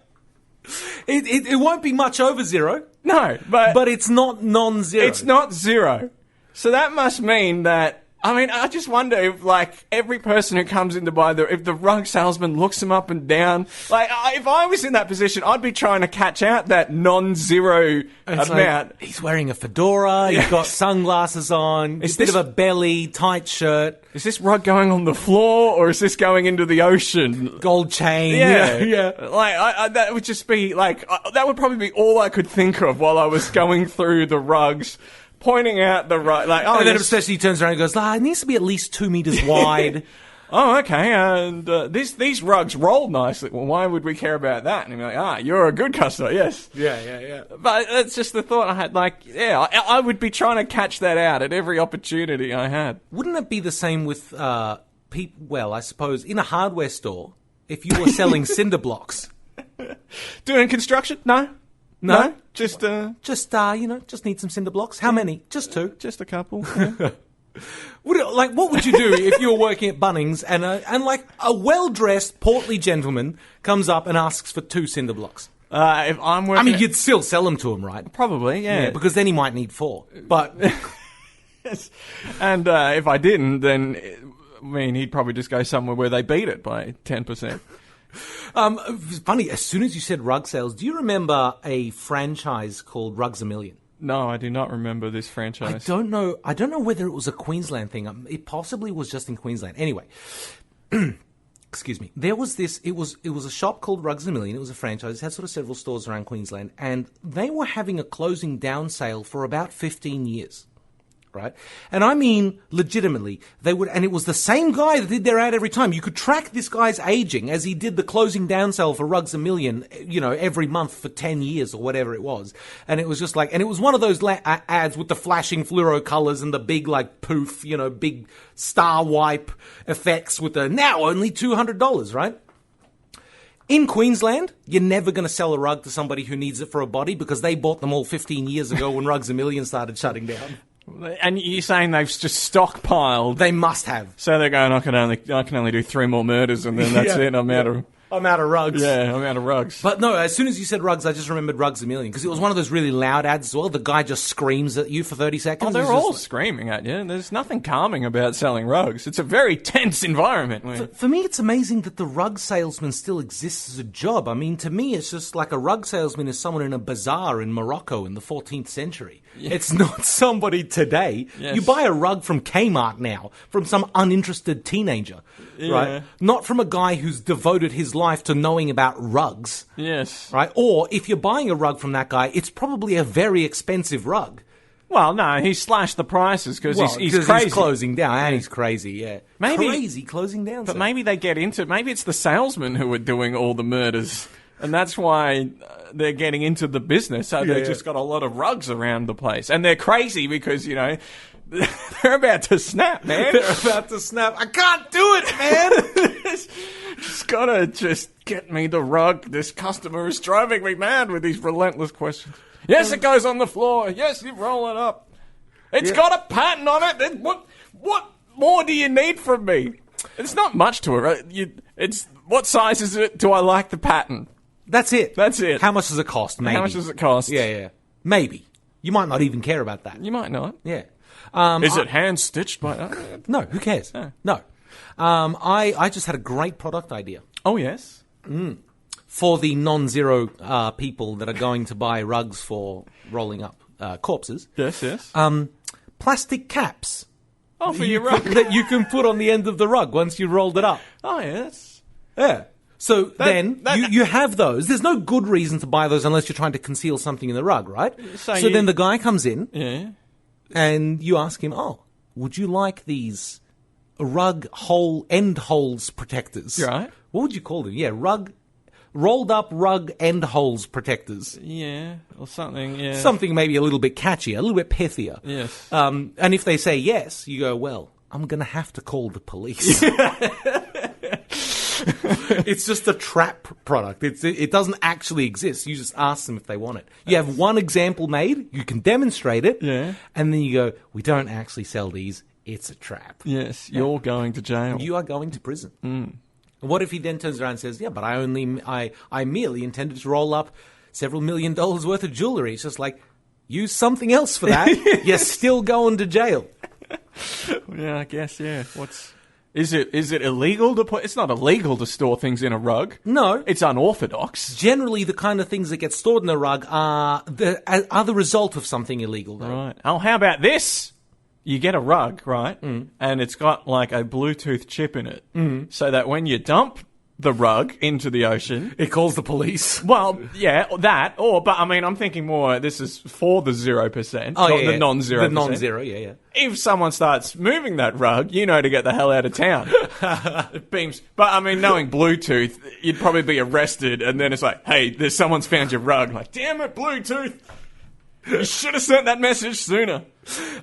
It won't be much over 0. No, but it's not non-zero. It's not 0. So that must mean that... I mean, I just wonder if, every person who comes in to buy if the rug salesman looks them up and down, if I was in that position, I'd be trying to catch out that non-zero amount. He's wearing a fedora, he's got sunglasses on, a bit of a belly, tight shirt. Is this rug going on the floor, or is this going into the ocean? Gold chain. Yeah. That would just be, that would probably be all I could think of while I was going through the rugs. Pointing out the right, and then especially he turns around and goes, it needs to be at least 2 meters wide. oh, okay, and these rugs roll nicely. Well, why would we care about that? And you're like, you're a good customer, yes. Yeah. But that's just the thought I had. Like, I would be trying to catch that out at every opportunity I had. Wouldn't it be the same with people? Well, I suppose in a hardware store, if you were selling cinder blocks, doing construction? No. Just need some cinder blocks. How many? Just 2. Just a couple. Yeah. What would you do if you were working at Bunnings and a well-dressed, portly gentleman comes up and asks for 2 cinder blocks? If I'm working, you'd still sell them to him, right? Probably, yeah. Because then he might need 4. But yes. And if I didn't, then he'd probably just go somewhere where they beat it by 10%. Funny. As soon as you said rug sales, do you remember a franchise called Rugs A Million? No, I do not remember this franchise. I don't know whether it was a Queensland thing. It possibly was just in Queensland. Anyway, excuse me. There was this. It was a shop called Rugs A Million. It was a franchise. It had sort of several stores around Queensland, and they were having a closing down sale for about 15 years. Right? And I mean, legitimately, and it was the same guy that did their ad every time. You could track this guy's aging as he did the closing down sale for Rugs A Million, every month for 10 years or whatever it was. And it was just and it was one of those ads with the flashing fluoro colors and the big, poof, big star wipe effects with the now only $200, right? In Queensland, you're never going to sell a rug to somebody who needs it for a body because they bought them all 15 years ago when Rugs A Million started shutting down. And you're saying they've just stockpiled? They must have. So they're going, I can only do 3 more murders and then that's it. I'm out of rugs. Yeah, I'm out of rugs. But no, as soon as you said rugs, I just remembered Rugs A Million because it was one of those really loud ads as well. The guy just screams at you for 30 seconds. Oh, they're all screaming at you. There's nothing calming about selling rugs. It's a very tense environment. For me, it's amazing that the rug salesman still exists as a job. I mean, to me, it's just like a rug salesman is someone in a bazaar in Morocco in the 14th century. Yeah. It's not somebody today. Yes. You buy a rug from Kmart now, from some uninterested teenager, right? Not from a guy who's devoted his life to knowing about rugs. Yes. Right? Or if you're buying a rug from that guy, it's probably a very expensive rug. Well, no, he slashed the prices because he's crazy. He's closing down, and he's crazy, yeah. Crazy closing down. But maybe they get into it. Maybe it's the salesmen who are doing all the murders. And that's why they're getting into the business. So they've just got a lot of rugs around the place. And they're crazy because, they're about to snap, man. They're about to snap. I can't do it, man. Just gotta get me the rug. This customer is driving me mad with these relentless questions. Yes, it goes on the floor. Yes, you roll it up. It's got a pattern on it. What more do you need from me? It's not much to it. It's what size is it? Do I like the pattern? That's it. How much does it cost? Maybe. How much does it cost? Yeah. Maybe. You might not even care about that. You might not. Yeah. Is it hand-stitched by... No, who cares? No. I just had a great product idea. Oh, yes? For the non-zero people that are going to buy rugs for rolling up corpses. Yes. Plastic caps. Oh, for your rug. That you can put on the end of the rug once you've rolled it up. Oh, yes. Yeah. So you have those. There's no good reason to buy those unless you're trying to conceal something in the rug, right? So then the guy comes in and you ask him, would you like these rug end holes protectors? Right. What would you call them? Yeah, rolled up rug end holes protectors. Yeah, or something, yeah. Something maybe a little bit catchier, a little bit pithier. Yes. And if they say yes, you go, well, I'm going to have to call the police. It's just a trap product. It doesn't actually exist. You just ask them if they want it. You have one example made, you can demonstrate it, and then you go, we don't actually sell these, it's a trap. Yes, you're going to jail. You are going to prison. What if he then turns around and says, but I merely intended to roll up several $1 million worth of jewelry. It's just like, use something else for that. You're still going to jail. Yeah, I guess, yeah. Is it illegal to put... It's not illegal to store things in a rug. No. It's unorthodox. Generally, the kind of things that get stored in a rug are the result of something illegal, though. Right. Oh, how about this? You get a rug, right? And it's got like a Bluetooth chip in it. So that when you dump the rug into the ocean. It calls the police. Well, yeah, that, but I mean, I'm thinking more, this is for the 0%, not the non-0%. The non-zero, yeah. If someone starts moving that rug, you know to get the hell out of town. It beams. But I mean, knowing Bluetooth, you'd probably be arrested, and then it's like, hey, someone's found your rug. Like, damn it, Bluetooth. You should have sent that message sooner.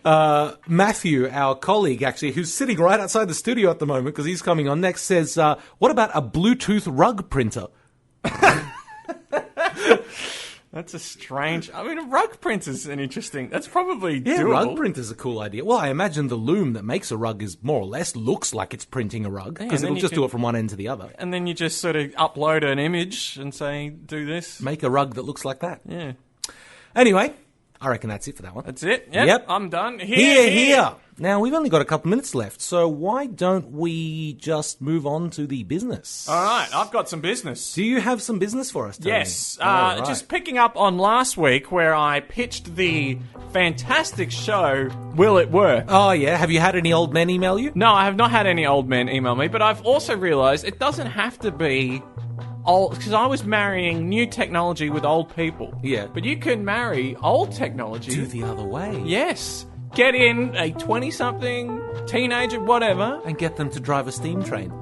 Matthew, our colleague, actually, who's sitting right outside the studio at the moment because he's coming on next, says, what about a Bluetooth rug printer? That's a strange... I mean, a rug printer's an interesting... That's probably doable. Yeah, rug printer's a cool idea. Well, I imagine the loom that makes a rug is more or less looks like it's printing a rug because it'll just do it from one end to the other. And then you just sort of upload an image and say, do this. Make a rug that looks like that. Yeah. Anyway... I reckon that's it for that one. That's it? Yep. I'm done. Here. Now, we've only got a couple minutes left, so why don't we just move on to the business? All right, I've got some business. Do you have some business for us, Tony? Yes. Just picking up on last week where I pitched the fantastic show, Will It Work? Oh, yeah. Have you had any old men email you? No, I have not had any old men email me, but I've also realised it doesn't have to be... old, because I was marrying new technology with old people. Yeah. But you can marry old technology. Do the other way. Yes. Get in a 20-something, teenager, whatever. And get them to drive a steam train.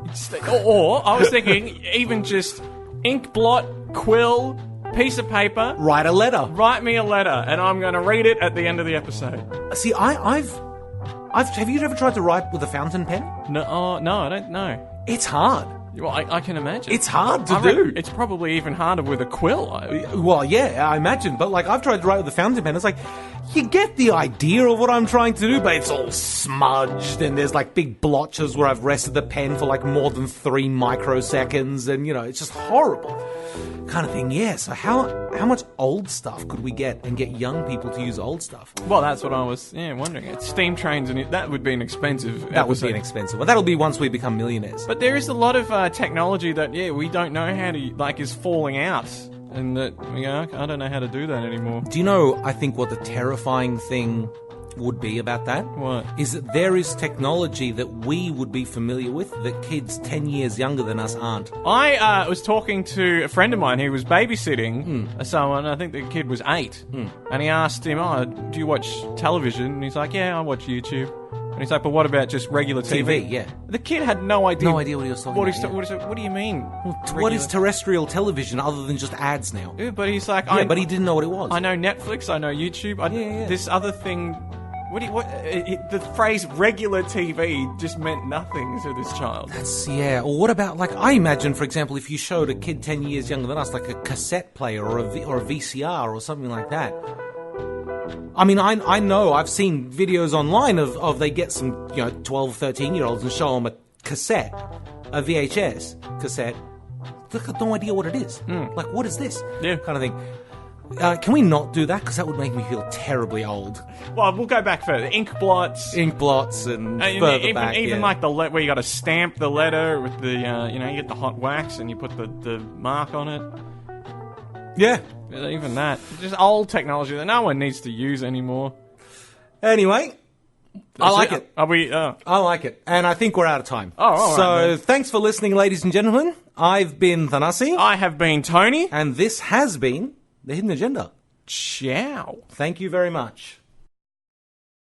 Or I was thinking, even just ink blot, quill, piece of paper. Write a letter. Write me a letter, and I'm going to read it at the end of the episode. See, Have you ever tried to write with a fountain pen? No, I don't know. It's hard. Well, I can imagine. It's hard to do. It's probably even harder with a quill. Well, yeah, I imagine. But, I've tried to write with a fountain pen. It's like, you get the idea of what I'm trying to do, but it's all smudged, and there's, big blotches where I've rested the pen for, more than 3 microseconds, and, it's just horrible. Kind of thing, yeah. So how much old stuff could we get and get young people to use old stuff? Well, that's what I was wondering. It's steam trains, and that would be an expensive That would be an expensive one. That'll be once we become millionaires. But there is a lot of technology that, we don't know how to, is falling out. And that, I don't know how to do that anymore. Do you know, I think, what the terrifying thing would be about that? What? Is that there is technology that we would be familiar with that kids 10 years younger than us aren't. I was talking to a friend of mine who was babysitting someone. I think the kid was 8. And he asked him, do you watch television? And he's like, yeah, I watch YouTube. And he's like, but what about just regular TV? Yeah. The kid had no idea. No idea what he was talking about. What do you mean? What is terrestrial television other than just ads now? Yeah, but he's like... but he didn't know what it was. I know Netflix, I know YouTube. This other thing... the phrase regular TV just meant nothing to this child. Or what about, I imagine, for example, if you showed a kid 10 years younger than us, a cassette player or a VCR or something like that. I mean, I know, I've seen videos online of they get some, 12, 13-year-olds and show them a cassette, a VHS cassette. They've got no idea what it is. What is this? Yeah. Kind of thing. Can we not do that? Because that would make me feel terribly old. Well, we'll go back further. Ink blots and further even, back. Even where you got to stamp the letter with the, you get the hot wax and you put the mark on it. Yeah. Even that. Just old technology that no one needs to use anymore. Anyway, I like it. Are we? I like it. And I think we're out of time. Oh, all right. So thanks for listening, ladies and gentlemen. I've been Thanasi. I have been Tony. And this has been The Hidden Agenda. Ciao. Thank you very much.